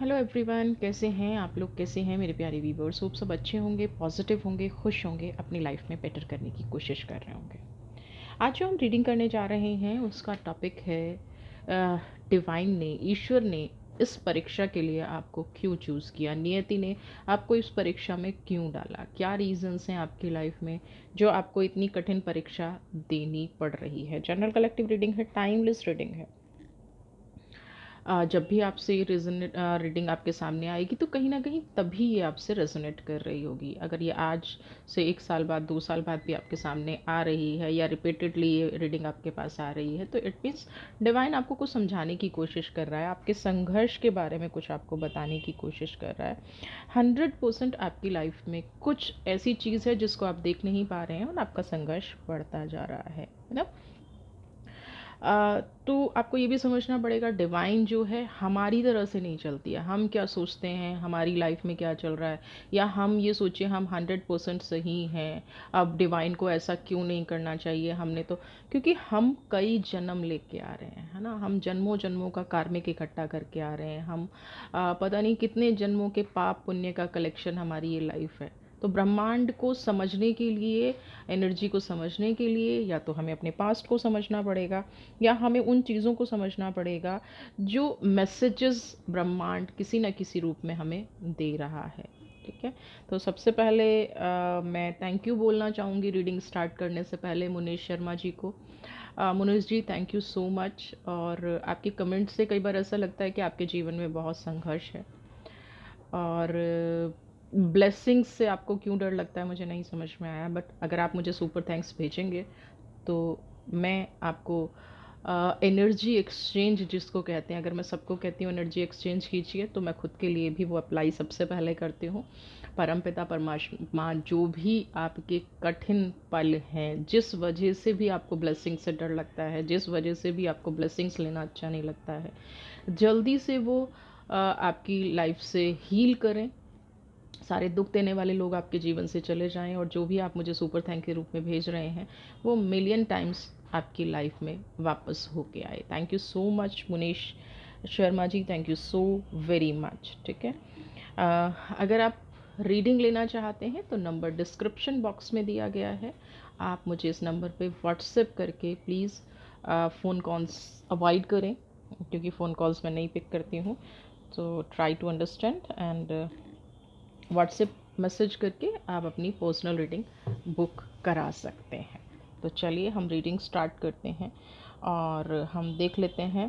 Hello everyone, कैसे हैं आप लोग? कैसे हैं मेरे प्यारे व्यूवर्स? होप सब अच्छे होंगे, पॉजिटिव होंगे, खुश होंगे, अपनी लाइफ में बेटर करने की कोशिश कर रहे होंगे। आज जो हम रीडिंग करने जा रहे हैं उसका टॉपिक है डिवाइन ने, ईश्वर ने इस परीक्षा के लिए आपको क्यों चूज़ किया, नियति ने आपको इस परीक्षा में क्यों डाला, क्या रीजंस हैं आपकी लाइफ में जो आपको इतनी कठिन परीक्षा देनी पड़ रही है। जनरल कलेक्टिव रीडिंग है, टाइमलेस रीडिंग है। जब भी आपसे ये रेजोनेट रीडिंग आपके सामने आएगी तो कहीं ना कहीं तभी ये आपसे रेजोनेट कर रही होगी। अगर ये आज से 1 साल बाद, 2 साल बाद भी आपके सामने आ रही है या रिपीटेडली ये रीडिंग आपके पास आ रही है तो इट मीन्स डिवाइन आपको कुछ समझाने की कोशिश कर रहा है, आपके संघर्ष के बारे में कुछ आपको बताने की कोशिश कर रहा है। 100% आपकी लाइफ में कुछ ऐसी चीज़ है जिसको आप देख नहीं पा रहे हैं और आपका संघर्ष बढ़ता जा रहा है ना। तो आपको ये भी समझना पड़ेगा डिवाइन जो है हमारी तरह से नहीं चलती है। हम क्या सोचते हैं, हमारी लाइफ में क्या चल रहा है, या हम ये सोचे हम 100% सही हैं, अब डिवाइन को ऐसा क्यों नहीं करना चाहिए हमने तो। क्योंकि हम कई जन्म लेके आ रहे हैं, है ना। हम जन्मों जन्मों का कार्मिक इकट्ठा करके आ रहे हैं। हम पता नहीं कितने जन्मों के पाप पुण्य का कलेक्शन हमारी ये लाइफ है। तो ब्रह्मांड को समझने के लिए, एनर्जी को समझने के लिए, या तो हमें अपने पास्ट को समझना पड़ेगा या हमें उन चीज़ों को समझना पड़ेगा जो मैसेजेस ब्रह्मांड किसी न किसी रूप में हमें दे रहा है। ठीक है। तो सबसे पहले मैं थैंक यू बोलना चाहूँगी रीडिंग स्टार्ट करने से पहले मुनीश शर्मा जी को। मुनीश जी, थैंक यू सो मच। और आपके कमेंट से कई बार ऐसा लगता है कि आपके जीवन में बहुत संघर्ष है, और ब्लेसिंग्स से आपको क्यों डर लगता है मुझे नहीं समझ में आया। बट अगर आप मुझे सुपर थैंक्स भेजेंगे तो मैं आपको एनर्जी एक्सचेंज जिसको कहते हैं, अगर मैं सबको कहती हूँ एनर्जी एक्सचेंज कीजिए तो मैं खुद के लिए भी वो अप्लाई सबसे पहले करती हूँ। परमपिता परमात्मा जो भी आपके कठिन पल हैं, जिस वजह से भी आपको ब्लेसिंग से डर लगता है, जिस वजह से भी आपको ब्लेसिंग्स लेना अच्छा नहीं लगता है, जल्दी से वो आपकी लाइफ से हील करें। सारे दुख देने वाले लोग आपके जीवन से चले जाएं, और जो भी आप मुझे सुपर थैंक के रूप में भेज रहे हैं वो मिलियन टाइम्स आपकी लाइफ में वापस होके आए। Thank you so much Munish Sharma ji, thank you so very much. ठीक है। अगर आप रीडिंग लेना चाहते हैं तो नंबर डिस्क्रिप्शन बॉक्स में दिया गया है। आप मुझे इस नंबर पे व्हाट्सएप करके प्लीज़ फ़ोन कॉल्स अवॉइड करें, क्योंकि फ़ोन कॉल्स मैं नहीं पिक करती हूँ। तो try to understand and WhatsApp message करके आप अपनी पर्सनल रीडिंग बुक करा सकते हैं। तो चलिए हम रीडिंग स्टार्ट करते हैं और हम देख लेते हैं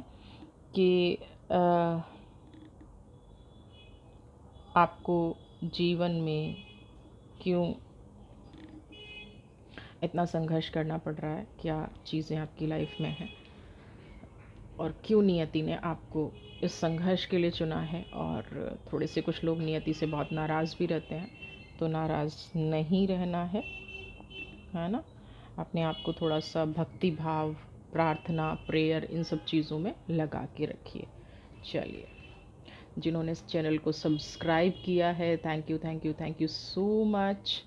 कि आपको जीवन में क्यों इतना संघर्ष करना पड़ रहा है, क्या चीज़ें आपकी लाइफ में हैं, और क्यों नियति ने आपको इस संघर्ष के लिए चुना है। और थोड़े से कुछ लोग नियति से बहुत नाराज़ भी रहते हैं, तो नाराज़ नहीं रहना है ना। अपने आप को थोड़ा सा भक्ति भाव, प्रार्थना, प्रेयर, इन सब चीज़ों में लगा के रखिए। चलिए, जिन्होंने इस चैनल को सब्सक्राइब किया है, thank you thank you thank you so much.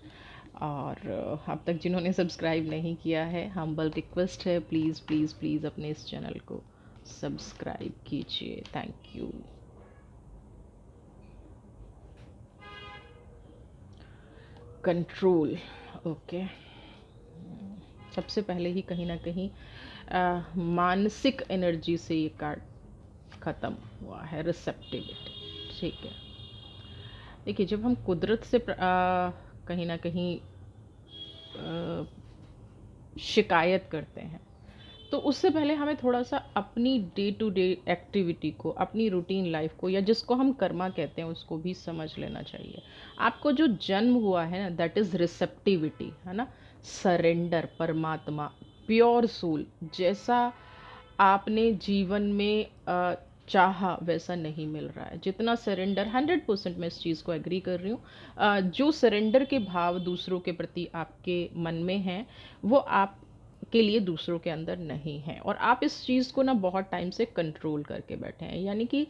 और अब तक जिन्होंने सब्सक्राइब नहीं किया है, हम्बल रिक्वेस्ट है, प्लीज़ प्लीज़ प्लीज़ अपने इस चैनल को सब्सक्राइब कीजिए। Thank you. Control, okay. सबसे पहले ही कहीं ना कहीं मानसिक एनर्जी से ये कार्ड ख़त्म हुआ है, रिसेप्टिविटी। ठीक है। देखिए, जब हम कुदरत से कहीं ना कहीं शिकायत करते हैं तो उससे पहले हमें थोड़ा सा अपनी डे टू डे एक्टिविटी को, अपनी रूटीन लाइफ को, या जिसको हम कर्मा कहते हैं उसको भी समझ लेना चाहिए। आपको जो जन्म हुआ है ना, दैट इज़ रिसेप्टिविटी, है ना। सरेंडर, परमात्मा, प्योर सोल, जैसा आपने जीवन में चाहा वैसा नहीं मिल रहा है। जितना सरेंडर, 100% मैं इस चीज़ को एग्री कर रही हूँ, जो सरेंडर के भाव दूसरों के प्रति आपके मन में हैं वो आप के लिए दूसरों के अंदर नहीं है, और आप इस चीज़ को ना बहुत टाइम से कंट्रोल करके बैठे हैं। यानी कि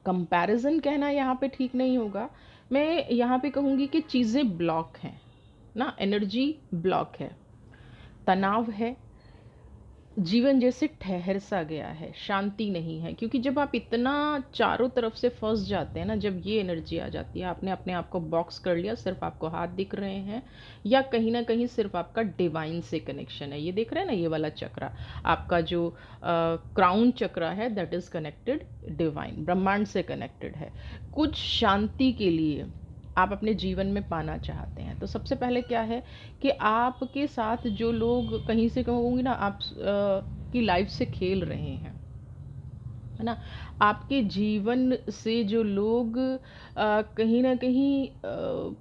कंपैरिजन कहना यहाँ पे ठीक नहीं होगा। मैं यहाँ पे कहूँगी कि चीज़ें ब्लॉक हैं ना, एनर्जी ब्लॉक है, तनाव है, जीवन जैसे ठहर सा गया है, शांति नहीं है, क्योंकि जब आप इतना चारों तरफ से फंस जाते हैं ना, जब ये एनर्जी आ जाती है, आपने अपने आप को बॉक्स कर लिया, सिर्फ आपको हाथ दिख रहे हैं, या कहीं ना कहीं सिर्फ आपका डिवाइन से कनेक्शन है, ये देख रहे हैं ना, ये वाला चक्रा, आपका जो क्राउन चक्रा है, दैट इज कनेक्टेड डिवाइन, ब्रह्मांड से कनेक्टेड है। कुछ शांति के लिए आप अपने जीवन में पाना चाहते हैं, तो सबसे पहले क्या है कि आपके साथ जो लोग कहीं से कहूँगी ना, आप की लाइफ से खेल रहे हैं, है ना, आपके जीवन से जो लोग कहीं ना कहीं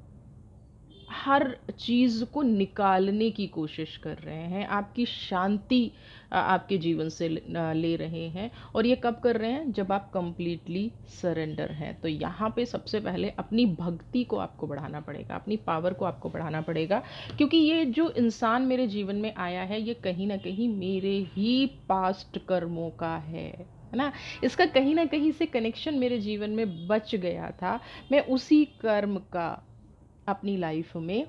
हर चीज़ को निकालने की कोशिश कर रहे हैं, आपकी शांति आपके जीवन से ले रहे हैं, और ये कब कर रहे हैं, जब आप कंप्लीटली सरेंडर हैं। तो यहाँ पे सबसे पहले अपनी भक्ति को आपको बढ़ाना पड़ेगा, अपनी पावर को आपको बढ़ाना पड़ेगा, क्योंकि ये जो इंसान मेरे जीवन में आया है, ये कहीं ना कहीं मेरे ही पास्ट कर्मों का है ना, इसका कहीं ना कहीं से कनेक्शन मेरे जीवन में बच गया था, मैं उसी कर्म का अपनी लाइफ में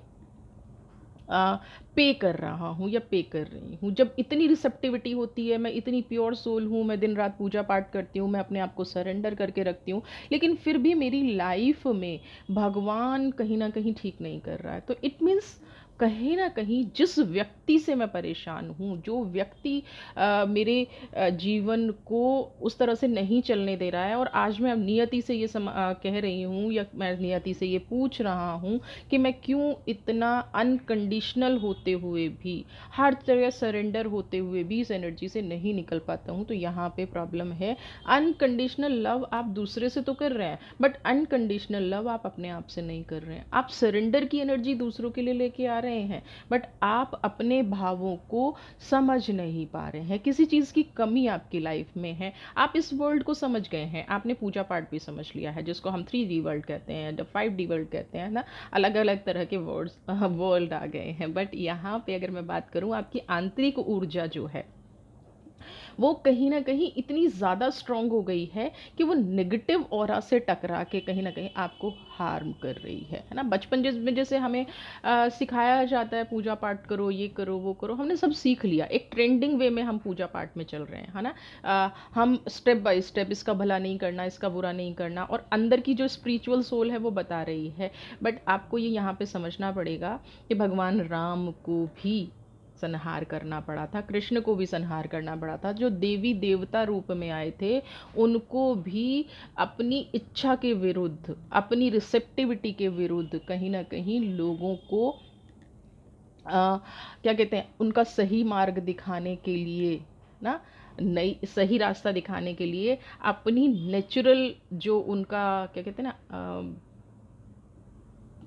पे कर रहा हूँ या पे कर रही हूँ। जब इतनी रिसेप्टिविटी होती है, मैं इतनी प्योर सोल हूँ, मैं दिन रात पूजा पाठ करती हूँ, मैं अपने आप को सरेंडर करके रखती हूँ, लेकिन फिर भी मेरी लाइफ में भगवान कहीं ना कहीं ठीक नहीं कर रहा है, तो इट मीन्स कहीं ना कहीं जिस व्यक्ति से मैं परेशान हूँ, जो व्यक्ति मेरे जीवन को उस तरह से नहीं चलने दे रहा है, और आज मैं नियति से ये कह रही हूँ, या मैं नियति से ये पूछ रहा हूँ कि मैं क्यों इतना अनकंडीशनल होते हुए भी, हर तरह सरेंडर होते हुए भी इस एनर्जी से नहीं निकल पाता हूँ। तो यहाँ पे प्रॉब्लम है, अनकंडीशनल लव आप दूसरे से तो कर रहे हैं, बट अनकंडीशनल लव आप अपने आप से नहीं कर रहे हैं। आप सरेंडर की एनर्जी दूसरों के लिए लेके आ रहे हैं, बट आप अपने भावों को समझ नहीं पा रहे हैं, किसी चीज़ की कमी आपकी लाइफ में है। आप इस वर्ल्ड को समझ गए हैं, आपने पूजा पाठ भी समझ लिया है, जिसको हम 3D वर्ल्ड कहते हैं, 5D वर्ल्ड कहते हैं ना, अलग अलग तरह के वर्ड्स वर्ल्ड आ गए हैं, बट यहाँ पे अगर मैं बात करूँ, आपकी आंतरिक ऊर्जा जो है, वो कहीं ना कहीं इतनी ज़्यादा स्ट्रांग हो गई है कि वो नेगेटिव ऑरा से टकरा के कहीं ना कहीं आपको हार्म कर रही है ना। बचपन में जैसे हमें सिखाया जाता है, पूजा पाठ करो, ये करो, वो करो, हमने सब सीख लिया, एक ट्रेंडिंग वे में हम पूजा पाठ में चल रहे हैं, है ना। हम स्टेप बाय स्टेप, इसका भला नहीं करना, इसका बुरा नहीं करना, और अंदर की जो स्पिरिचुअल सोल है वो बता रही है, बट आपको ये यहाँ पे समझना पड़ेगा कि भगवान राम को भी संहार करना पड़ा था, कृष्ण को भी संहार करना पड़ा था, जो देवी देवता रूप में आए थे उनको भी अपनी इच्छा के विरुद्ध, अपनी रिसेप्टिविटी के विरुद्ध कहीं ना कहीं लोगों को क्या कहते हैं, उनका सही मार्ग दिखाने के लिए ना, नई सही रास्ता दिखाने के लिए अपनी नेचुरल जो उनका क्या कहते हैं ना,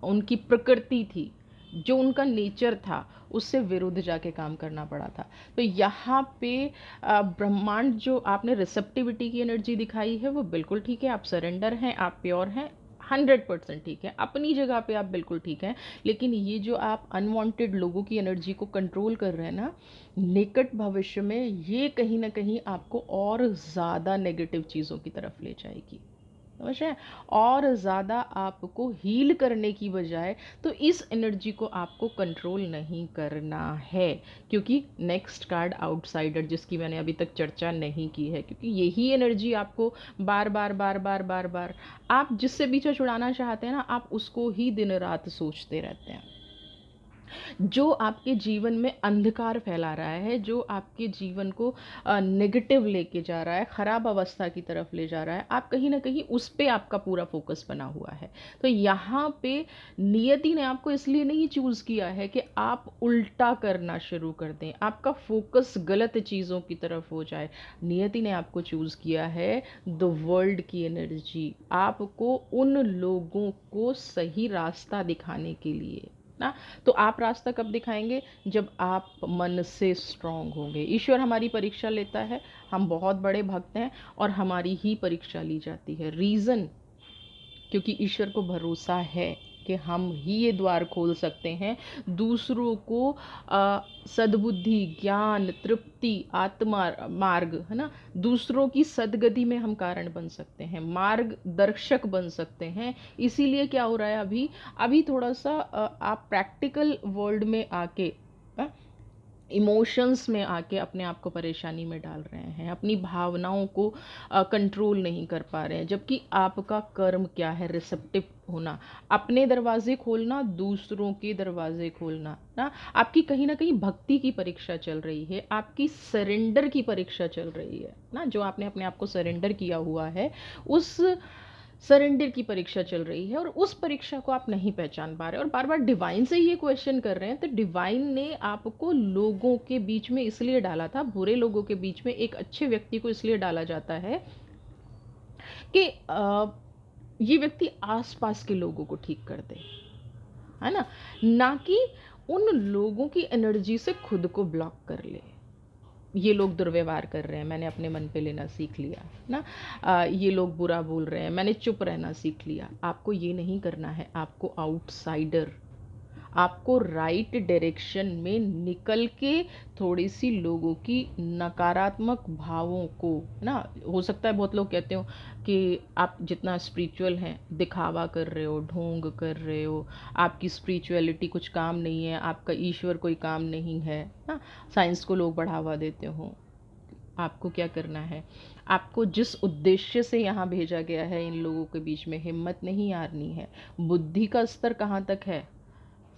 उनकी प्रकृति थी, जो उनका नेचर था, उससे विरुद्ध जाके काम करना पड़ा था। तो यहाँ पे ब्रह्मांड जो आपने रिसेप्टिविटी की एनर्जी दिखाई है, वो बिल्कुल ठीक है, आप सरेंडर हैं, आप प्योर हैं, 100% ठीक है, अपनी जगह पे आप बिल्कुल ठीक हैं। लेकिन ये जो आप अनवांटेड लोगों की एनर्जी को कंट्रोल कर रहे हैं ना, निकट भविष्य में ये कहीं ना कहीं आपको और ज़्यादा नेगेटिव चीज़ों की तरफ ले जाएगी, समझ रहे हैं, और ज़्यादा आपको हील करने की बजाय। तो इस एनर्जी को आपको कंट्रोल नहीं करना है, क्योंकि नेक्स्ट कार्ड आउटसाइडर, जिसकी मैंने अभी तक चर्चा नहीं की है, क्योंकि यही एनर्जी आपको बार बार बार बार बार बार, आप जिससे पीछे छुड़ाना चाहते हैं ना, आप उसको ही दिन रात सोचते रहते हैं, जो आपके जीवन में अंधकार फैला रहा है, जो आपके जीवन को नेगेटिव लेके जा रहा है, ख़राब अवस्था की तरफ ले जा रहा है, आप कहीं ना कहीं उस पे आपका पूरा फोकस बना हुआ है। तो यहाँ पे नियति ने आपको इसलिए नहीं चूज़ किया है कि आप उल्टा करना शुरू कर दें, आपका फोकस गलत चीज़ों की तरफ हो जाए। नियति ने आपको चूज़ किया है द वर्ल्ड की एनर्जी, आपको उन लोगों को सही रास्ता दिखाने के लिए ना। तो आप रास्ता कब दिखाएंगे, जब आप मन से स्ट्रांग होंगे। ईश्वर हमारी परीक्षा लेता है, हम बहुत बड़े भक्त हैं और हमारी ही परीक्षा ली जाती है। रीज़न, क्योंकि ईश्वर को भरोसा है कि हम ही ये द्वार खोल सकते हैं दूसरों को सद्बुद्धि, ज्ञान, तृप्ति, आत्मा मार्ग, है ना, दूसरों की सदगति में हम कारण बन सकते हैं, मार्गदर्शक बन सकते हैं। इसीलिए क्या हो रहा है, अभी अभी थोड़ा सा आप प्रैक्टिकल वर्ल्ड में आके इमोशंस में आके अपने आप को परेशानी में डाल रहे हैं, अपनी भावनाओं को कंट्रोल नहीं कर पा रहे हैं। जबकि आपका कर्म क्या है? रिसेप्टिव होना, अपने दरवाजे खोलना, दूसरों के दरवाजे खोलना ना। आपकी कहीं ना कहीं भक्ति की परीक्षा चल रही है, आपकी सरेंडर की परीक्षा चल रही है ना। जो आपने अपने आप को सरेंडर किया हुआ है, उस सरेंडर की परीक्षा चल रही है, और उस परीक्षा को आप नहीं पहचान पा रहे और बार बार डिवाइन से ये क्वेश्चन कर रहे हैं। तो डिवाइन ने आपको लोगों के बीच में इसलिए डाला था, बुरे लोगों के बीच में एक अच्छे व्यक्ति को इसलिए डाला जाता है कि ये व्यक्ति आसपास के लोगों को ठीक कर दे, है ना कि उन लोगों की एनर्जी से खुद को ब्लॉक कर ले। ये लोग दुर्व्यवहार कर रहे हैं, मैंने अपने मन पे लेना सीख लिया ना। ये लोग बुरा बोल रहे हैं, मैंने चुप रहना सीख लिया। आपको ये नहीं करना है, आपको आउटसाइडर, आपको राइट डायरेक्शन में निकल के थोड़ी सी लोगों की नकारात्मक भावों को ना। हो सकता है बहुत लोग कहते हो कि आप जितना स्पिरिचुअल हैं दिखावा कर रहे हो, ढोंग कर रहे हो, आपकी स्पिरिचुअलिटी कुछ काम नहीं है, आपका ईश्वर कोई काम नहीं है ना। साइंस को लोग बढ़ावा देते हो। आपको क्या करना है? आपको जिस उद्देश्य से यहाँ भेजा गया है, इन लोगों के बीच में हिम्मत नहीं हारनी है। बुद्धि का स्तर कहाँ तक है?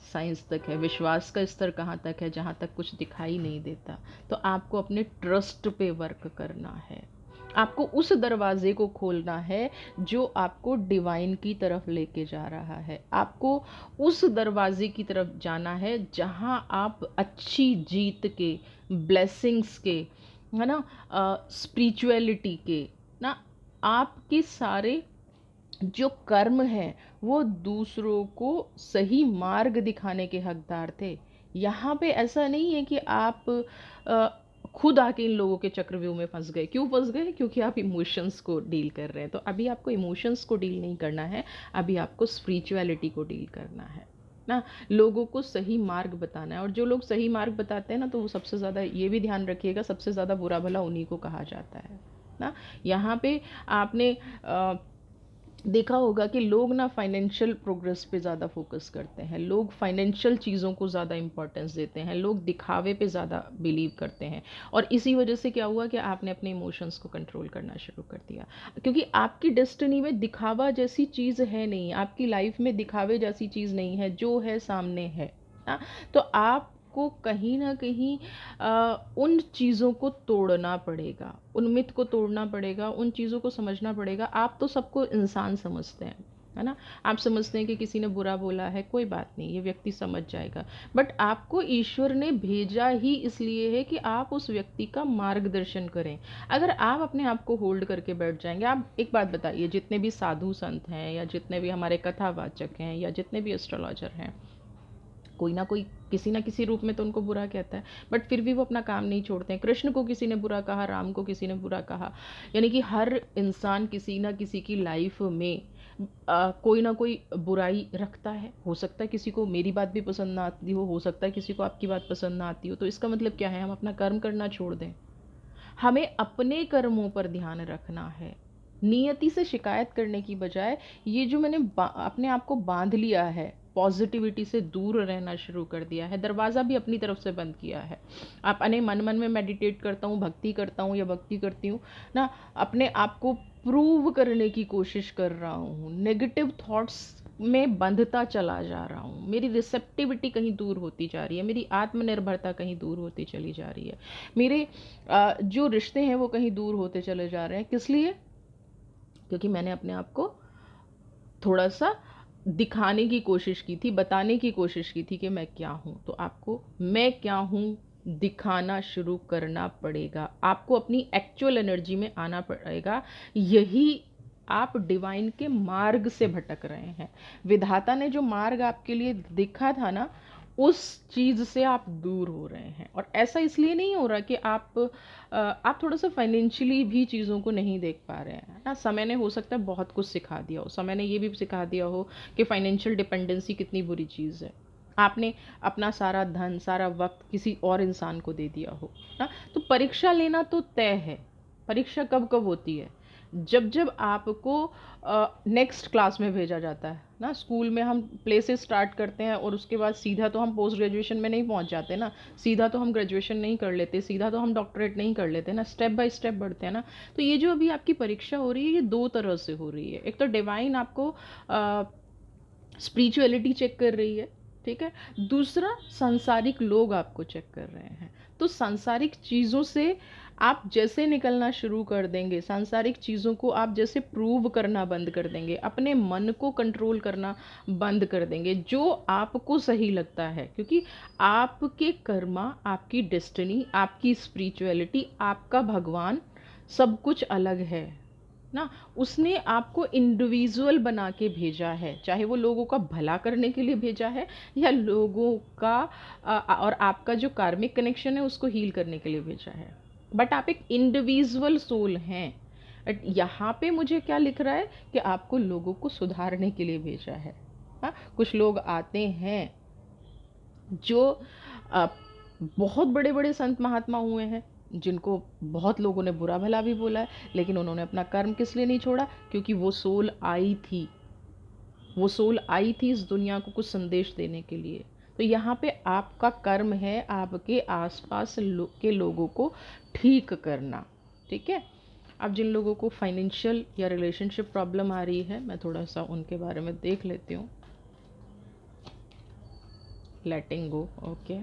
साइंस तक है। विश्वास का स्तर कहाँ तक है? जहाँ तक कुछ दिखाई नहीं देता। तो आपको अपने ट्रस्ट पे वर्क करना है, आपको उस दरवाजे को खोलना है जो आपको डिवाइन की तरफ लेके जा रहा है। आपको उस दरवाजे की तरफ जाना है जहाँ आप अच्छी जीत के, ब्लेसिंग्स के, है ना, स्पिरिचुअलिटी के ना, आपके सारे जो कर्म है वो दूसरों को सही मार्ग दिखाने के हकदार थे। यहाँ पे ऐसा नहीं है कि आप खुद आके इन लोगों के चक्रव्यूह में फंस गए। क्यों फंस गए? क्योंकि आप इमोशंस को डील कर रहे हैं। तो अभी आपको इमोशंस को डील नहीं करना है, अभी आपको स्पिरिचुअलिटी को डील करना है ना। लोगों को सही मार्ग बताना है, और जो लोग सही मार्ग बताते हैं ना, तो वो सबसे ज़्यादा, ये भी ध्यान रखिएगा, सबसे ज़्यादा बुरा भला उन्हीं को कहा जाता है ना। यहाँ पे आपने देखा होगा कि लोग ना फाइनेंशियल प्रोग्रेस पे ज़्यादा फोकस करते हैं, लोग फाइनेंशियल चीज़ों को ज़्यादा इंपॉर्टेंस देते हैं, लोग दिखावे पे ज़्यादा बिलीव करते हैं। और इसी वजह से क्या हुआ कि आपने अपने इमोशंस को कंट्रोल करना शुरू कर दिया। क्योंकि आपकी डेस्टिनी में दिखावा जैसी चीज़ है नहीं, आपकी लाइफ में दिखावे जैसी चीज़ नहीं है, जो है सामने है ना। तो आपको कहीं ना कहीं उन चीज़ों को तोड़ना पड़ेगा, उन मिथ को तोड़ना पड़ेगा, उन चीज़ों को समझना पड़ेगा। आप तो सबको इंसान समझते हैं, है ना। आप समझते हैं कि किसी ने बुरा बोला है, कोई बात नहीं, ये व्यक्ति समझ जाएगा। बट आपको ईश्वर ने भेजा ही इसलिए है कि आप उस व्यक्ति का मार्गदर्शन करें। अगर आप अपने आप को होल्ड करके बैठ जाएंगे, आप एक बात बताइए, जितने भी साधु संत हैं, या जितने भी हमारे कथावाचक हैं, या जितने भी एस्ट्रोलॉजर हैं, कोई ना कोई किसी ना किसी रूप में तो उनको बुरा कहता है, बट फिर भी वो अपना काम नहीं छोड़ते हैं। कृष्ण को किसी ने बुरा कहा, राम को किसी ने बुरा कहा, यानी कि हर इंसान किसी ना किसी की लाइफ में कोई ना कोई बुराई रखता है। हो सकता है किसी को मेरी बात भी पसंद ना आती हो सकता है किसी को आपकी बात पसंद ना आती हो। तो इसका मतलब क्या है? हम अपना कर्म करना छोड़ दें। हमें अपने कर्मों पर ध्यान रखना है, नियति से शिकायत करने की बजाय। ये जो मैंने अपने आप को बांध लिया है, पॉजिटिविटी से दूर रहना शुरू कर दिया है, दरवाज़ा भी अपनी तरफ से बंद किया है। आप अने मन मन में मेडिटेट करता हूँ, भक्ति करता हूँ या भक्ति करती हूँ ना, अपने आप को प्रूव करने की कोशिश कर रहा हूँ, नेगेटिव थॉट्स में बंधता चला जा रहा हूँ, मेरी रिसेप्टिविटी कहीं दूर होती जा रही है, मेरी आत्मनिर्भरता कहीं दूर होती चली जा रही है, मेरे जो रिश्ते हैं वो कहीं दूर होते चले जा रहे हैं। किस लिए? क्योंकि मैंने अपने आप को थोड़ा सा दिखाने की कोशिश की थी, बताने की कोशिश की थी कि मैं क्या हूँ। तो आपको मैं क्या हूँ दिखाना शुरू करना पड़ेगा, आपको अपनी एक्चुअल एनर्जी में आना पड़ेगा। यही आप डिवाइन के मार्ग से भटक रहे हैं। विधाता ने जो मार्ग आपके लिए दिखा था ना, उस चीज़ से आप दूर हो रहे हैं। और ऐसा इसलिए नहीं हो रहा कि आप थोड़ा सा फाइनेंशियली भी चीज़ों को नहीं देख पा रहे हैं ना। समय ने हो सकता है बहुत कुछ सिखा दिया हो, समय ने ये भी सिखा दिया हो कि फाइनेंशियल डिपेंडेंसी कितनी बुरी चीज़ है। आपने अपना सारा धन, सारा वक्त किसी और इंसान को दे दिया हो ना। तो परीक्षा लेना तो तय है। परीक्षा कब कब होती है? जब जब आपको नेक्स्ट क्लास में भेजा जाता है ना, स्कूल में हम प्ले से स्टार्ट करते हैं और उसके बाद सीधा तो हम पोस्ट ग्रेजुएशन में नहीं पहुंच जाते ना, सीधा तो हम ग्रेजुएशन नहीं कर लेते, सीधा तो हम डॉक्टरेट नहीं कर लेते ना, स्टेप बाय स्टेप बढ़ते हैं ना। तो ये जो अभी आपकी परीक्षा हो रही है, ये दो तरह से हो रही है। एक तो डिवाइन आपको स्पिरिचुअलिटी चेक कर रही है, ठीक है। दूसरा सांसारिक लोग आपको चेक कर रहे हैं। तो सांसारिक चीज़ों से आप जैसे निकलना शुरू कर देंगे, सांसारिक चीज़ों को आप जैसे प्रूव करना बंद कर देंगे, अपने मन को कंट्रोल करना बंद कर देंगे, जो आपको सही लगता है, क्योंकि आपके कर्मा, आपकी डेस्टिनी, आपकी स्पिरिचुअलिटी, आपका भगवान सब कुछ अलग है ना। उसने आपको इंडिविजुअल बना के भेजा है, चाहे वो लोगों का भला करने के लिए भेजा है या लोगों का और आपका जो कार्मिक कनेक्शन है उसको हील करने के लिए भेजा है। बट आप एक इंडिविजुअल सोल हैं। बट यहाँ पे मुझे क्या लिख रहा है कि आपको लोगों को सुधारने के लिए भेजा है। हाँ, कुछ लोग आते हैं जो अ, बहुत बड़े बड़े संत महात्मा हुए हैं, जिनको बहुत लोगों ने बुरा भला भी बोला है, लेकिन उन्होंने अपना कर्म किस लिए नहीं छोड़ा? क्योंकि वो सोल आई थी, वो सोल आई थी इस दुनिया को कुछ संदेश देने के लिए। तो यहाँ पे आपका कर्म है आपके आसपास के लोगों को ठीक करना, ठीक है। अब जिन लोगों को फाइनेंशियल या रिलेशनशिप प्रॉब्लम आ रही है, मैं थोड़ा सा उनके बारे में देख लेती हूँ। लेटिंग गो, ओके।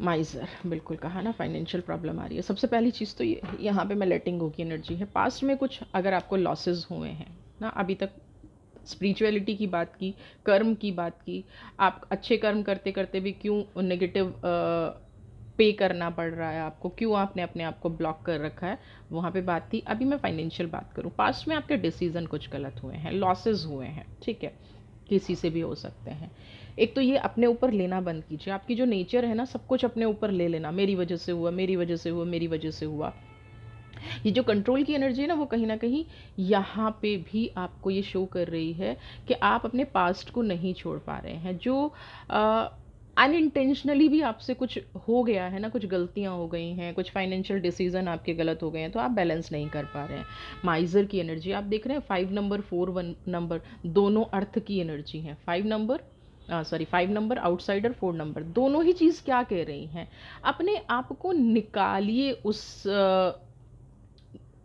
माइजर, बिल्कुल कहा ना, फाइनेंशियल प्रॉब्लम आ रही है। सबसे पहली चीज़ तो ये यहाँ पे मैं लेटिंग गो की एनर्जी है। पास्ट में कुछ अगर आपको लॉसेस हुए हैं ना, अभी तक स्पिरिचुअलिटी की बात की, कर्म की बात की, आप अच्छे कर्म करते करते भी क्यों नेगेटिव पे करना पड़ रहा है आपको, क्यों आपने अपने आप को ब्लॉक कर रखा है, वहाँ पे बात थी। अभी मैं फाइनेंशियल बात करूँ, पास्ट में आपके डिसीजन कुछ गलत हुए हैं, लॉसेस हुए हैं, ठीक है, किसी से भी हो सकते हैं। एक तो ये अपने ऊपर लेना बंद कीजिए। आपकी जो नेचर है ना, सब कुछ अपने ऊपर ले लेना, मेरी वजह से हुआ, मेरी वजह से हुआ, मेरी वजह से हुआ। ये जो कंट्रोल की एनर्जी है ना, वो कहीं ना कहीं यहाँ पे भी आपको ये शो कर रही है कि आप अपने पास्ट को नहीं छोड़ पा रहे हैं। जो अनइंटेंशनली भी आपसे कुछ हो गया है ना, कुछ गलतियाँ हो गई हैं, कुछ फाइनेंशियल डिसीजन आपके गलत हो गए हैं, तो आप बैलेंस नहीं कर पा रहे हैं। माइजर की एनर्जी आप देख रहे हैं, 5 नंबर 4 नंबर दोनों अर्थ की एनर्जी हैं। 5 number, sorry 5 number outsider, 4 number, दोनों ही चीज़ क्या कह रही हैं? अपने आप को निकालिए उस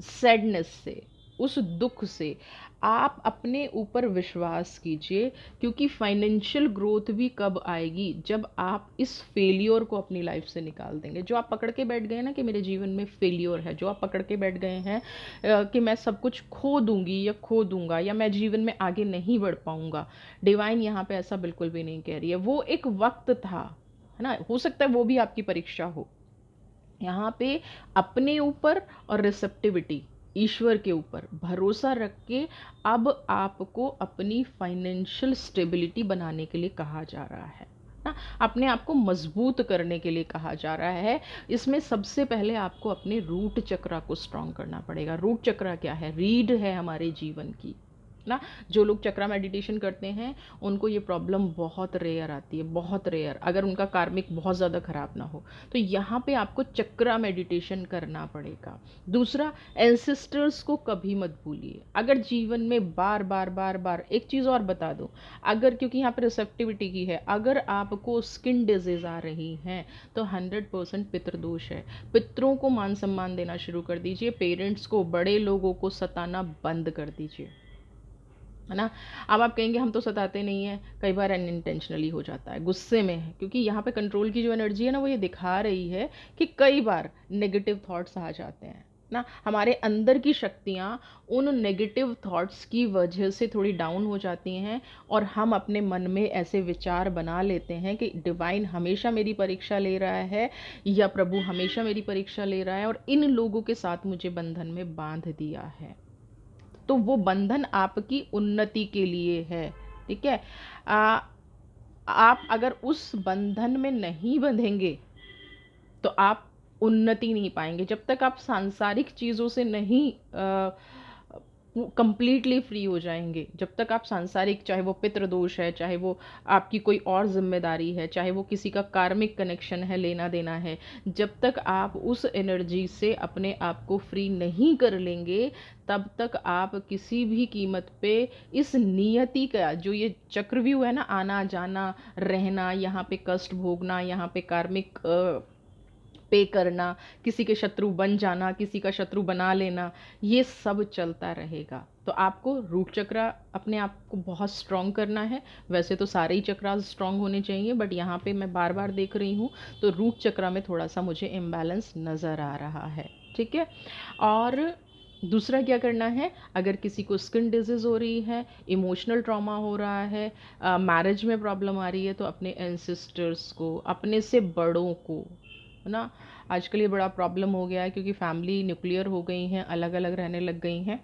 सैडनेस से, उस दुख से। आप अपने ऊपर विश्वास कीजिए, क्योंकि फाइनेंशियल ग्रोथ भी कब आएगी? जब आप इस फेलियर को अपनी लाइफ से निकाल देंगे। जो आप पकड़ के बैठ गए ना कि मेरे जीवन में फेलियर है, जो आप पकड़ के बैठ गए हैं कि मैं सब कुछ खो दूंगी या खो दूंगा या मैं जीवन में आगे नहीं बढ़ पाऊंगा, डिवाइन यहाँ पे ऐसा बिल्कुल भी नहीं कह रही है। वो एक वक्त था, है ना, हो सकता है वो भी आपकी परीक्षा हो। यहाँ पे अपने ऊपर और रिसेप्टिविटी, ईश्वर के ऊपर भरोसा रख के अब आपको अपनी फाइनेंशियल स्टेबिलिटी बनाने के लिए कहा जा रहा है ना, अपने आप को मजबूत करने के लिए कहा जा रहा है। इसमें सबसे पहले आपको अपने रूट चक्रा को स्ट्रांग करना पड़ेगा। रूट चक्रा क्या है? रीढ़ है हमारे जीवन की ना। जो लोग चक्रा मेडिटेशन करते हैं उनको ये प्रॉब्लम बहुत रेयर आती है, बहुत रेयर, अगर उनका कार्मिक बहुत ज़्यादा ख़राब ना हो। तो यहाँ पे आपको चक्रा मेडिटेशन करना पड़ेगा। दूसरा, एंसेस्टर्स को कभी मत भूलिए। अगर जीवन में बार बार बार बार, एक चीज़ और बता दूँ, अगर, क्योंकि यहाँ पे रिसेप्टिविटी की है, अगर आपको स्किन डिजीज आ रही हैं तो 100% पितृदोष है। पितरों को मान सम्मान देना शुरू कर दीजिए, पेरेंट्स को, बड़े लोगों को सताना बंद कर दीजिए, है ना। अब आप कहेंगे हम तो सताते नहीं हैं, कई बार अनइंटेंशनली हो जाता है, गुस्से में है, क्योंकि यहाँ पे कंट्रोल की जो एनर्जी है ना, वो ये दिखा रही है कि कई बार नेगेटिव थॉट्स आ जाते हैं ना। हमारे अंदर की शक्तियाँ उन नेगेटिव थॉट्स की वजह से थोड़ी डाउन हो जाती हैं और हम अपने मन में ऐसे विचार बना लेते हैं कि डिवाइन हमेशा मेरी परीक्षा ले रहा है या प्रभु हमेशा मेरी परीक्षा ले रहा है और इन लोगों के साथ मुझे बंधन में बांध दिया है। तो वो बंधन आपकी उन्नति के लिए है, ठीक है। आ, आप अगर उस बंधन में नहीं बंधेंगे तो आप उन्नति नहीं पाएंगे। जब तक आप सांसारिक चीज़ों से नहीं वो कंप्लीटली फ्री हो जाएंगे। जब तक आप सांसारिक, चाहे वो पितृ दोष है, चाहे वो आपकी कोई और जिम्मेदारी है, चाहे वो किसी का कार्मिक कनेक्शन है, लेना देना है, जब तक आप उस एनर्जी से अपने आप को फ्री नहीं कर लेंगे, तब तक आप किसी भी कीमत पे इस नियति का जो ये चक्रव्यूह है ना, आना जाना, रहना, यहाँ पे कष्ट भोगना, यहाँ पे कार्मिक पे करना, किसी के शत्रु बन जाना, किसी का शत्रु बना लेना, ये सब चलता रहेगा। तो आपको रूट चक्र अपने आप को बहुत स्ट्रॉन्ग करना है। वैसे तो सारे ही चक्रास स्ट्रॉन्ग होने चाहिए, बट यहाँ पे मैं बार बार देख रही हूँ तो रूट चक्र में थोड़ा सा मुझे इम्बैलेंस नज़र आ रहा है। ठीक है। और दूसरा क्या करना है, अगर किसी को स्किन डिजीज़ हो रही है, इमोशनल ट्रॉमा हो रहा है, मैरिज में प्रॉब्लम आ रही है, तो अपने एंसेस्टर्स को, अपने से बड़ों को, है ना, आजकल ये बड़ा प्रॉब्लम हो गया है क्योंकि फैमिली न्यूक्लियर हो गई हैं, अलग अलग रहने लग गई हैं,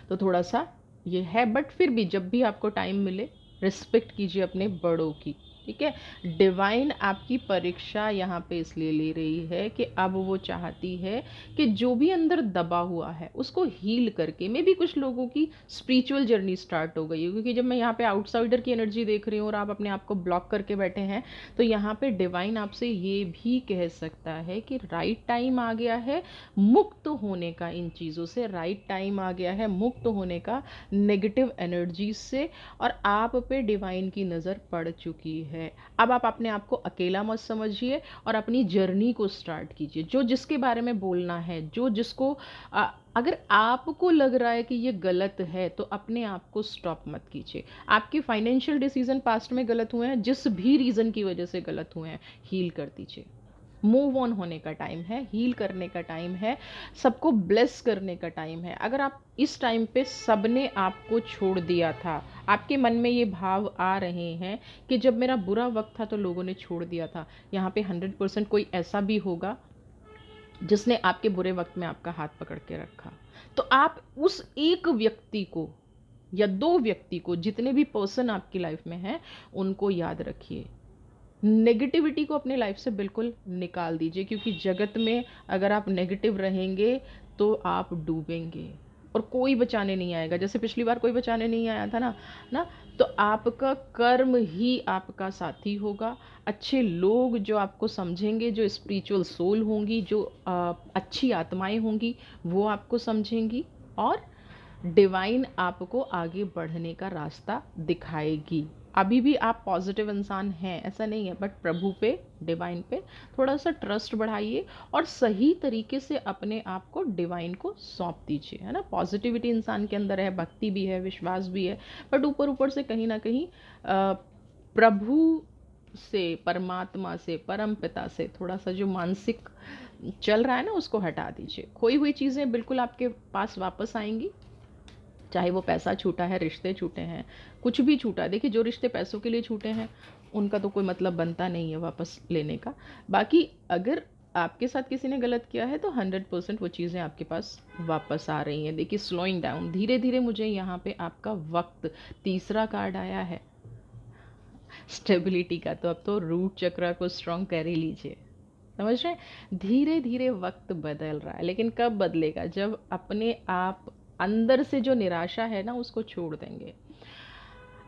तो थोड़ा सा ये है। बट फिर भी जब भी आपको टाइम मिले, रिस्पेक्ट कीजिए अपने बड़ों की। ठीक है। डिवाइन आपकी परीक्षा यहाँ पे इसलिए ले रही है कि अब वो चाहती है कि जो भी अंदर दबा हुआ है उसको हील करके, मे बी कुछ लोगों की स्पिरिचुअल जर्नी स्टार्ट हो गई है, क्योंकि जब मैं यहाँ पे आउटसाइडर की एनर्जी देख रही हूँ और आप अपने आप को ब्लॉक करके बैठे हैं, तो यहाँ पे डिवाइन आपसे ये भी कह सकता है कि राइट टाइम आ गया है मुक्त होने का, इन चीज़ों से राइट टाइम आ गया है मुक्त होने का, नेगेटिव एनर्जी से, और आप पे डिवाइन की नज़र पड़ चुकी है। अब आप अपने आप को अकेला मत समझिए और अपनी जर्नी को स्टार्ट कीजिए। जो जिसके बारे में बोलना है, जो जिसको अगर आपको लग रहा है कि ये गलत है, तो अपने आप को स्टॉप मत कीजिए। आपके फाइनेंशियल डिसीजन पास्ट में गलत हुए हैं, जिस भी रीज़न की वजह से गलत हुए हैं, हील कर दीजिए। मूव ऑन होने का टाइम है, हील करने का टाइम है, सबको ब्लेस करने का टाइम है। अगर आप इस टाइम पे सबने आपको छोड़ दिया था, आपके मन में ये भाव आ रहे हैं कि जब मेरा बुरा वक्त था तो लोगों ने छोड़ दिया था, यहाँ पे 100% कोई ऐसा भी होगा जिसने आपके बुरे वक्त में आपका हाथ पकड़ के रखा। तो आप उस एक व्यक्ति को या दो व्यक्ति को, जितने भी पर्सन आपकी लाइफ में हैं, उनको याद रखिए। नेगेटिविटी को अपने लाइफ से बिल्कुल निकाल दीजिए, क्योंकि जगत में अगर आप नेगेटिव रहेंगे तो आप डूबेंगे और कोई बचाने नहीं आएगा। जैसे पिछली बार कोई बचाने नहीं आया था ना, तो आपका कर्म ही आपका साथी होगा। अच्छे लोग जो आपको समझेंगे, जो स्पिरिचुअल सोल होंगी, जो अच्छी आत्माएं होंगी, वो आपको समझेंगी, और डिवाइन आपको आगे बढ़ने का रास्ता दिखाएगी। अभी भी आप पॉजिटिव इंसान हैं, ऐसा नहीं है, बट प्रभु पे, डिवाइन पे थोड़ा सा ट्रस्ट बढ़ाइए और सही तरीके से अपने आप को डिवाइन को सौंप दीजिए, है ना। पॉजिटिविटी इंसान के अंदर है, भक्ति भी है, विश्वास भी है, बट ऊपर ऊपर से कहीं ना कहीं प्रभु से, परमात्मा से, परम पिता से थोड़ा सा जो मानसिक चल रहा है ना, उसको हटा दीजिए। खोई हुई चीज़ें बिल्कुल आपके पास वापस आएंगी, चाहे वो पैसा छूटा है, रिश्ते छूटे हैं, कुछ भी छूटा। देखिए, जो रिश्ते पैसों के लिए छूटे हैं उनका तो कोई मतलब बनता नहीं है वापस लेने का। बाकी अगर आपके साथ किसी ने गलत किया है तो 100% वो चीज़ें आपके पास वापस आ रही हैं। देखिए, स्लोइंग डाउन, धीरे धीरे मुझे यहाँ पे आपका वक्त, तीसरा कार्ड आया है स्टेबिलिटी का, तो अब तो रूट चक्र को स्ट्रॉन्ग कर ही लीजिए। समझ रहे हैं, धीरे धीरे वक्त बदल रहा है, लेकिन कब बदलेगा, जब अपने आप अंदर से जो निराशा है ना उसको छोड़ देंगे।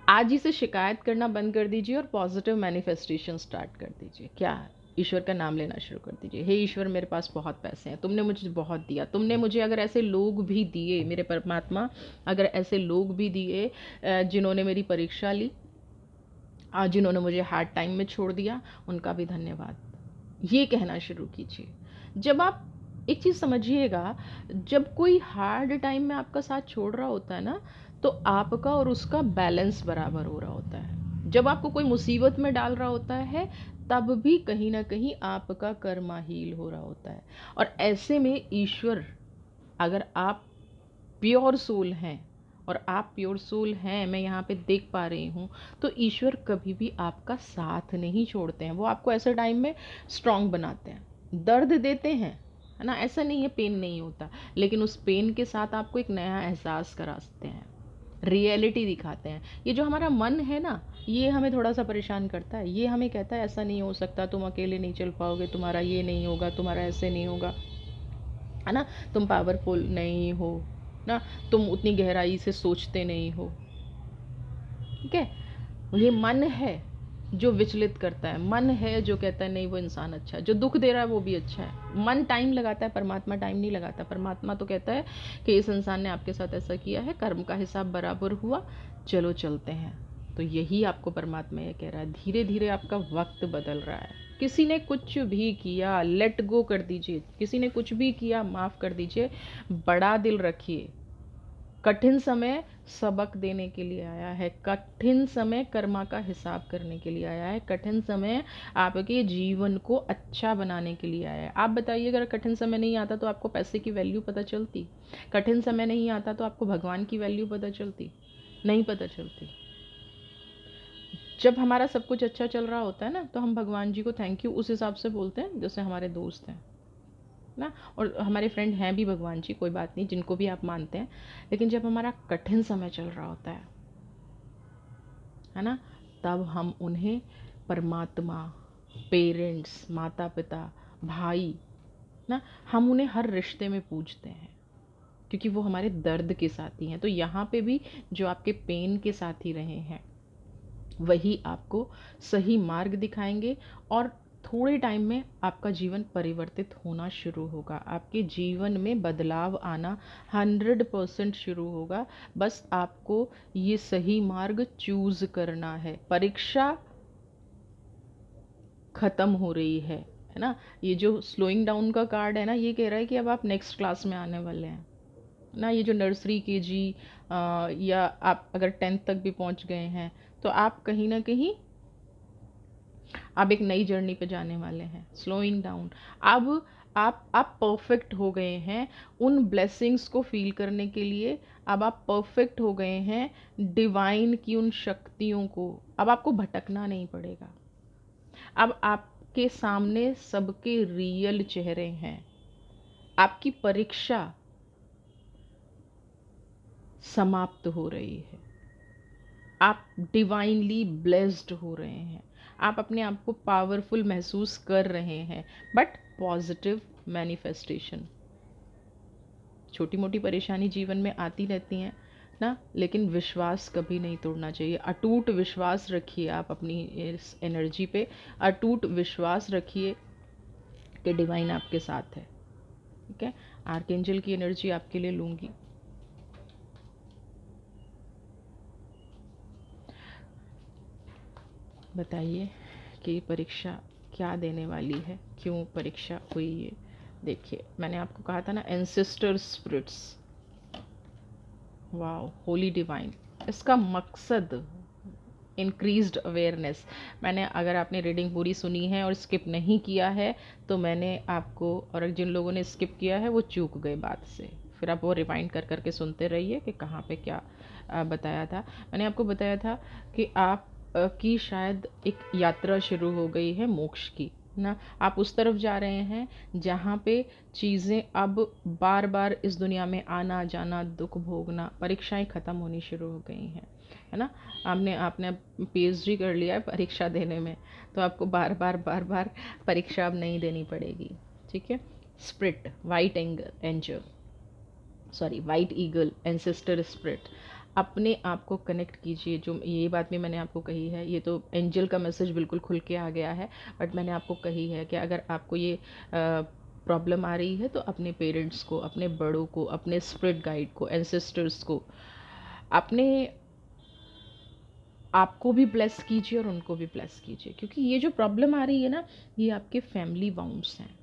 आज ही से शिकायत करना बंद कर दीजिए और पॉजिटिव मैनिफेस्टेशन स्टार्ट कर दीजिए। क्या, ईश्वर का नाम लेना शुरू कर दीजिए। हे ईश्वर, मेरे पास बहुत पैसे हैं, तुमने मुझे बहुत दिया, तुमने मुझे अगर ऐसे लोग भी दिए, मेरे परमात्मा, अगर ऐसे लोग भी दिए जिन्होंने मेरी परीक्षा ली, जिन्होंने मुझे हार्ड टाइम में छोड़ दिया, उनका भी धन्यवाद, ये कहना शुरू कीजिए। जब आप एक चीज़ समझिएगा, जब कोई हार्ड टाइम में आपका साथ छोड़ रहा होता है ना, तो आपका और उसका बैलेंस बराबर हो रहा होता है। जब आपको कोई मुसीबत में डाल रहा होता है, तब भी कहीं ना कहीं आपका कर्मा हील हो रहा होता है। और ऐसे में ईश्वर, अगर आप प्योर सोल हैं, और आप प्योर सोल हैं, मैं यहाँ पे देख पा रही हूँ, तो ईश्वर कभी भी आपका साथ नहीं छोड़ते हैं। वो आपको ऐसे टाइम में स्ट्रांग बनाते हैं, दर्द देते हैं, है ना, ऐसा नहीं है पेन नहीं होता, लेकिन उस पेन के साथ आपको एक नया एहसास कराते हैं, रियलिटी दिखाते हैं। ये जो हमारा मन है ना, ये हमें थोड़ा सा परेशान करता है, ये हमें कहता है ऐसा नहीं हो सकता, तुम अकेले नहीं चल पाओगे, तुम्हारा ये नहीं होगा, तुम्हारा ऐसे नहीं होगा, है ना, तुम पावरफुल नहीं हो, ना, तुम उतनी गहराई से सोचते नहीं हो। ठीक है, ये मन है जो विचलित करता है, मन है जो कहता है नहीं वो इंसान अच्छा है, जो दुख दे रहा है वो भी अच्छा है। मन टाइम लगाता है, परमात्मा टाइम नहीं लगाता। परमात्मा तो कहता है कि इस इंसान ने आपके साथ ऐसा किया है, कर्म का हिसाब बराबर हुआ, चलो चलते हैं। तो यही आपको परमात्मा ये कह रहा है, धीरे धीरे आपका वक्त बदल रहा है। किसी ने कुछ भी किया, लेट गो कर दीजिए। किसी ने कुछ भी किया, माफ़ कर दीजिए। बड़ा दिल रखिए। कठिन समय सबक देने के लिए आया है, कठिन समय कर्मा का हिसाब करने के लिए आया है, कठिन समय आपके जीवन को अच्छा बनाने के लिए आया है। आप बताइए, अगर कठिन समय नहीं आता तो आपको पैसे की वैल्यू पता चलती? कठिन समय नहीं आता तो आपको भगवान की वैल्यू पता चलती? नहीं पता चलती। जब हमारा सब कुछ अच्छा चल रहा होता है ना, तो हम भगवान जी को थैंक यू उस हिसाब से बोलते हैं जैसे हमारे दोस्त हैं ना, और हमारे फ्रेंड हैं भी भगवान जी, कोई बात नहीं, जिनको भी आप मानते हैं। लेकिन जब हमारा कठिन समय चल रहा होता है ना, तब हम उन्हें परमात्मा, पेरेंट्स, माता पिता, भाई ना, हम उन्हें हर रिश्ते में पूजते हैं, क्योंकि वो हमारे दर्द के साथी हैं। तो यहाँ पे भी जो आपके पेन के साथी रहे हैं, वही आपको सही मार्ग दिखाएंगे, और थोड़े टाइम में आपका जीवन परिवर्तित होना शुरू होगा। आपके जीवन में बदलाव आना 100% शुरू होगा। बस आपको ये सही मार्ग चूज करना है। परीक्षा खत्म हो रही है ना। ये जो स्लोइंग डाउन का कार्ड है ना, ये कह रहा है कि अब आप नेक्स्ट क्लास में आने वाले हैं ना। ये जो नर्सरी केजी या आप अगर 10th तक भी पहुंच गए हैं, तो आप कहीं ना कहीं आप एक नई जर्नी पे जाने वाले हैं। Slowing down. अब आप परफेक्ट हो गए हैं उन ब्लेसिंग्स को फील करने के लिए। अब आप परफेक्ट हो गए हैं डिवाइन की उन शक्तियों को। अब आपको भटकना नहीं पड़ेगा। अब आपके सामने सबके रियल चेहरे हैं। आपकी परीक्षा समाप्त हो रही है। आप डिवाइनली ब्लेस्ड हो रहे हैं। आप अपने आप को पावरफुल महसूस कर रहे हैं। But positive manifestation. छोटी मोटी परेशानी जीवन में आती रहती हैं ना, लेकिन विश्वास कभी नहीं तोड़ना चाहिए। अटूट विश्वास रखिए आप अपनी इस एनर्जी पे। अटूट विश्वास रखिए कि डिवाइन आपके साथ है। ठीक है, आर्कएंजल की एनर्जी आपके लिए लूँगी। बताइए कि परीक्षा क्या देने वाली है, क्यों परीक्षा हुई है। देखिए, मैंने आपको कहा था ना, ancestor spirits, wow, holy divine, इसका मकसद इंक्रीज्ड अवेयरनेस। मैंने, अगर आपने रीडिंग पूरी सुनी है और स्किप नहीं किया है, तो मैंने आपको, और जिन लोगों ने स्किप किया है वो चूक गए बात से, फिर आप वो रिवाइंड कर करके सुनते रहिए कि कहाँ पे क्या बताया था। मैंने आपको बताया था कि आप की शायद एक यात्रा शुरू हो गई है मोक्ष की ना। आप उस तरफ जा रहे हैं जहाँ पे चीज़ें अब बार बार इस दुनिया में आना जाना, दुख भोगना, परीक्षाएं ख़त्म होनी शुरू हो गई हैं, है ना। आपने आपने पीएचडी कर लिया है परीक्षा देने में, तो आपको बार बार परीक्षा अब नहीं देनी पड़ेगी। ठीक है। Spirit, white angel, sorry, white eagle, ancestor spirit, अपने आप को कनेक्ट कीजिए। जो ये बात भी मैंने आपको कही है, ये तो एंजल का मैसेज बिल्कुल खुल के आ गया है, बट मैंने आपको कही है कि अगर आपको ये प्रॉब्लम आ रही है, तो अपने पेरेंट्स को, अपने बड़ों को, अपने स्पिरिट गाइड को, एंसेस्टर्स को, अपने आपको भी ब्लेस कीजिए और उनको भी ब्लेस कीजिए। क्योंकि ये जो प्रॉब्लम आ रही है ना, ये आपके फैमिली वाउंड्स हैं।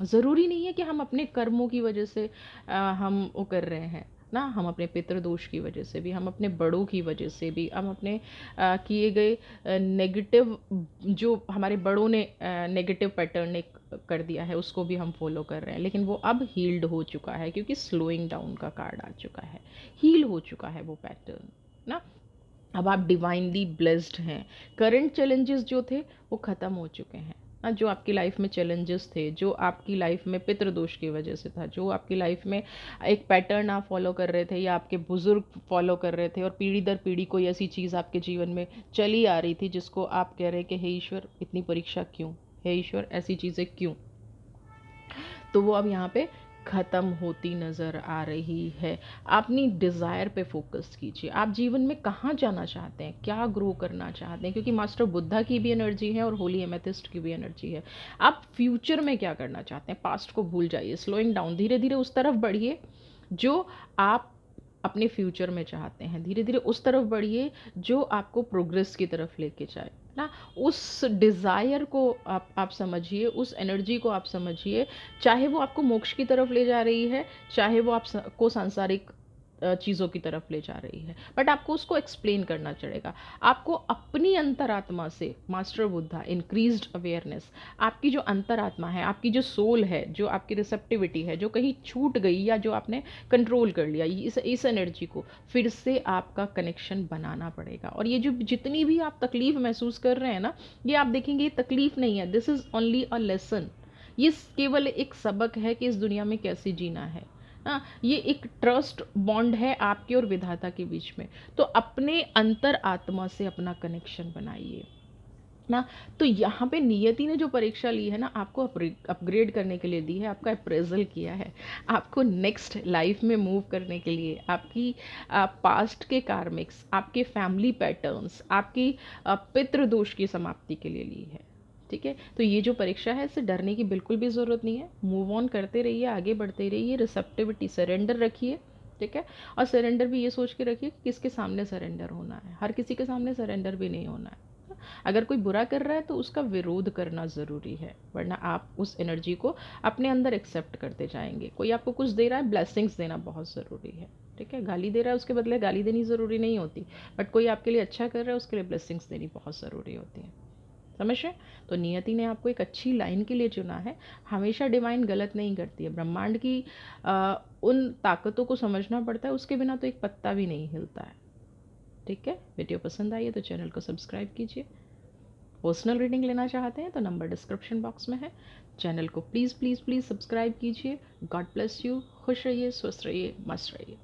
ज़रूरी नहीं है कि हम अपने कर्मों की वजह से हम वो कर रहे हैं ना। हम अपने पितृदोष की वजह से भी, हम अपने बड़ों की वजह से भी, हम अपने किए गए नेगेटिव, जो हमारे बड़ों ने नेगेटिव पैटर्न ने कर दिया है, उसको भी हम फॉलो कर रहे हैं। लेकिन वो अब हील्ड हो चुका है, क्योंकि स्लोइंग डाउन का कार्ड आ चुका है। हील हो चुका है वो पैटर्न ना। अब आप डिवाइनली ब्लेस्ड हैं। करंट चैलेंजेस जो थे वो ख़त्म हो चुके हैं ना। जो आपकी लाइफ में चैलेंजेस थे, जो आपकी लाइफ में पितृदोष की वजह से था, जो आपकी लाइफ में एक पैटर्न आप फॉलो कर रहे थे या आपके बुजुर्ग फॉलो कर रहे थे, और पीढ़ी दर पीढ़ी कोई ऐसी चीज़ आपके जीवन में चली आ रही थी जिसको आप कह रहे कि हे ईश्वर, इतनी परीक्षा क्यों, हे ईश्वर, ऐसी चीज़ें क्यों, तो वो अब यहाँ पे ख़त्म होती नज़र आ रही है। अपनी डिज़ायर पे फोकस कीजिए। आप जीवन में कहाँ जाना चाहते हैं, क्या ग्रो करना चाहते हैं, क्योंकि मास्टर बुद्धा की भी एनर्जी है और होली एमेथिस्ट की भी एनर्जी है। आप फ्यूचर में क्या करना चाहते हैं, पास्ट को भूल जाइए, स्लोइंग डाउन, धीरे धीरे उस तरफ बढ़िए जो आप अपने फ्यूचर में चाहते हैं। धीरे धीरे उस तरफ बढ़िए जो आपको प्रोग्रेस की तरफ लेके जाए ना। उस डिज़ायर को आप समझिए, उस एनर्जी को आप समझिए, चाहे वो आपको मोक्ष की तरफ ले जा रही है, चाहे वो को सांसारिक चीज़ों की तरफ ले जा रही है, बट आपको उसको एक्सप्लेन करना चलेगा। आपको अपनी अंतरात्मा से, मास्टर बुद्धा, इंक्रीज्ड अवेयरनेस, आपकी जो अंतरात्मा है, आपकी जो सोल है, जो आपकी रिसेप्टिविटी है, जो कहीं छूट गई या जो आपने कंट्रोल कर लिया, इस एनर्जी को फिर से आपका कनेक्शन बनाना पड़ेगा। और ये जो जितनी भी आप तकलीफ महसूस कर रहे हैं ना, ये आप देखेंगे ये तकलीफ नहीं है, this is only a lesson. ये केवल एक सबक है कि इस दुनिया में कैसे जीना है। हाँ, ये एक ट्रस्ट बॉन्ड है आपके और विधाता के बीच में। तो अपने अंतर आत्मा से अपना कनेक्शन बनाइए ना। तो यहाँ पे नियति ने जो परीक्षा ली है ना, आपको अपग्रेड करने के लिए दी है, आपका अप्रेजल किया है, आपको नेक्स्ट लाइफ में मूव करने के लिए, आपकी पास्ट के कार्मिक्स, आपके फैमिली पैटर्न्स, आपकी पितृ दोष की समाप्ति के लिए ली है। ठीक है, तो ये जो परीक्षा है इससे डरने की बिल्कुल भी ज़रूरत नहीं है। मूव ऑन करते रहिए, आगे बढ़ते रहिए, रिसेप्टिविटी, सरेंडर रखिए। ठीक है, और सरेंडर भी ये सोच के रखिए कि किसके सामने सरेंडर होना है। हर किसी के सामने सरेंडर भी नहीं होना है। अगर कोई बुरा कर रहा है तो उसका विरोध करना ज़रूरी है, वरना आप उस एनर्जी को अपने अंदर एक्सेप्ट करते जाएंगे। कोई आपको कुछ दे रहा है, ब्लेसिंग्स देना बहुत ज़रूरी है। ठीक है, गाली दे रहा है उसके बदले गाली देनी ज़रूरी नहीं होती, बट कोई आपके लिए अच्छा कर रहा है उसके लिए ब्लेसिंग्स देनी बहुत ज़रूरी होती है। समझ रहे? तो नियति ने आपको एक अच्छी लाइन के लिए चुना है। हमेशा डिवाइन गलत नहीं करती है। ब्रह्मांड की उन ताकतों को समझना पड़ता है, उसके बिना तो एक पत्ता भी नहीं हिलता है। ठीक है, वीडियो पसंद आई है तो चैनल को सब्सक्राइब कीजिए। पर्सनल रीडिंग लेना चाहते हैं तो नंबर डिस्क्रिप्शन बॉक्स में है। चैनल को प्लीज़ प्लीज़ प्लीज़ सब्सक्राइब कीजिए। God bless you. खुश रहिए, स्वस्थ रहिए, मस्त रहिए।